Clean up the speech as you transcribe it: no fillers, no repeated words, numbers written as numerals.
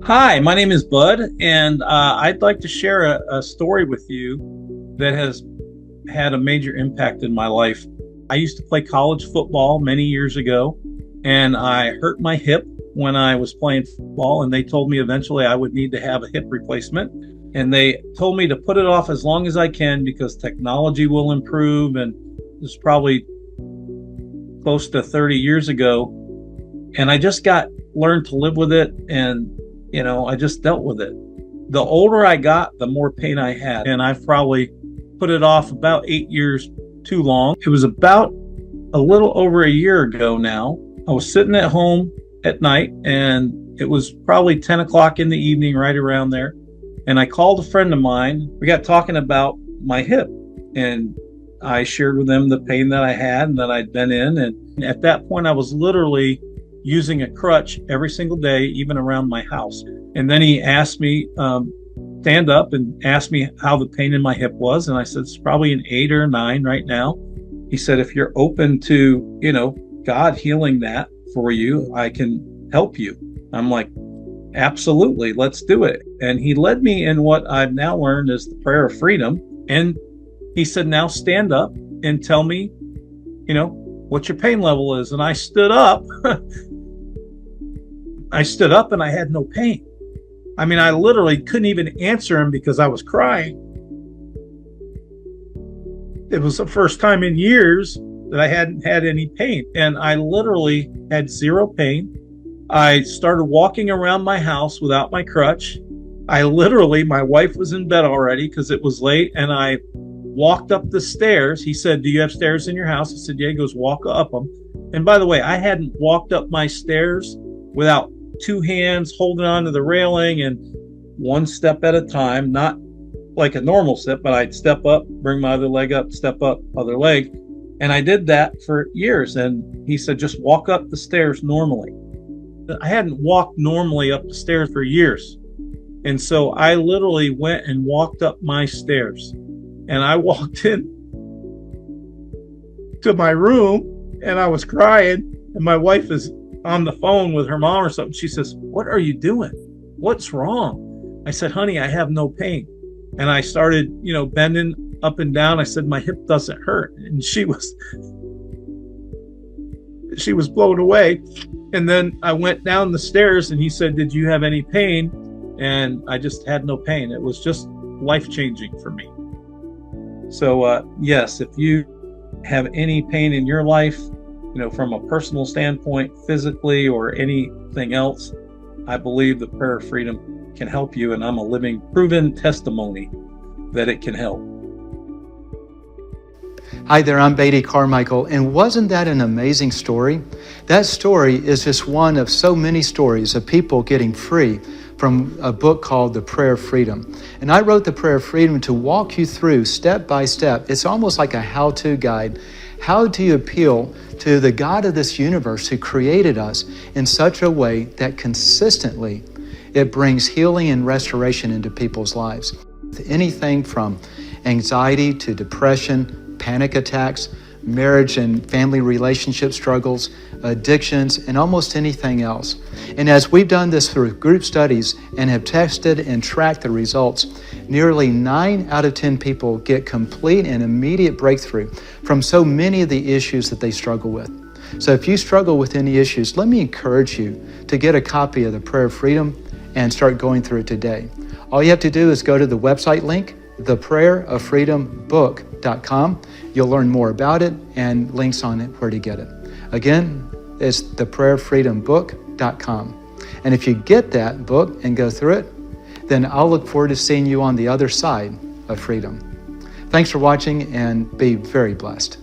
Hi, my name is Bud, and I'd like to share a story with you that has had a major impact in my life. I used to play college football many years ago, and I hurt my hip when I was playing football, and they told me eventually I would need to have a hip replacement. And they told me to put it off as long as I can because technology will improve, and it's probably close to 30 years ago. And I just got learned to live with it, and I just dealt with it. The older I got, the more pain I had, and I've probably put it off about 8 years too long. It was about a little over a year ago now. I was sitting at home at night, and it was probably 10 o'clock in the evening, right around there. And I called a friend of mine. We got talking about my hip, and I shared with him the pain that I had and that I'd been in. And at that point, I was literally using a crutch every single day, even around my house. And then he asked me, stand up, and asked me how the pain in my hip was. And I said, it's probably an 8 or a 9 right now. He said, if you're open to, God healing that for you, I can help you. I'm like, absolutely, let's do it. And he led me in what I've now learned is the prayer of freedom. And he said, now stand up and tell me, what your pain level is. And I stood up. And I had no pain. I mean, I literally couldn't even answer him because I was crying. It was the first time in years that I hadn't had any pain. And I literally had zero pain. I started walking around my house without my crutch. My wife was in bed already because it was late. And I walked up the stairs. He said, do you have stairs in your house? I said, yeah. He goes, walk up them. And by the way, I hadn't walked up my stairs without two hands holding onto the railing and one step at a time, not like a normal step, but I'd step up, bring my other leg up, step up, other leg. And I did that for years. And he said, just walk up the stairs normally. I hadn't walked normally up the stairs for years. And so I literally went and walked up my stairs. And I walked in to my room and I was crying. And my wife is on the phone with her mom or something. She says, what are you doing? What's wrong? I said, honey, I have no pain. And I started, bending up and down. I said, my hip doesn't hurt. And she was blown away. And then I went down the stairs and he said, did you have any pain? And I just had no pain. It was just life-changing for me. So, yes, if you have any pain in your life, from a personal standpoint, physically or anything else, I believe the prayer of freedom can help you. And I'm a living, proven testimony that it can help. Hi there, I'm Beatty Carmichael, and wasn't that an amazing story? That story is just one of so many stories of people getting free from a book called The Prayer of Freedom. And I wrote The Prayer of Freedom to walk you through step by step. It's almost like a how-to guide. How do you appeal to the God of this universe who created us in such a way that consistently it brings healing and restoration into people's lives? Anything from anxiety to depression, panic attacks, marriage and family relationship struggles, addictions, and almost anything else. And as we've done this through group studies and have tested and tracked the results, nearly 9 out of 10 people get complete and immediate breakthrough from so many of the issues that they struggle with. So if you struggle with any issues, let me encourage you to get a copy of the Prayer of Freedom and start going through it today. All you have to do is go to the website link, theprayeroffreedombook.com. You'll learn more about it and links on it where to get it. Again, it's theprayeroffreedombook.com. And if you get that book and go through it, then I'll look forward to seeing you on the other side of freedom. Thanks for watching and be very blessed.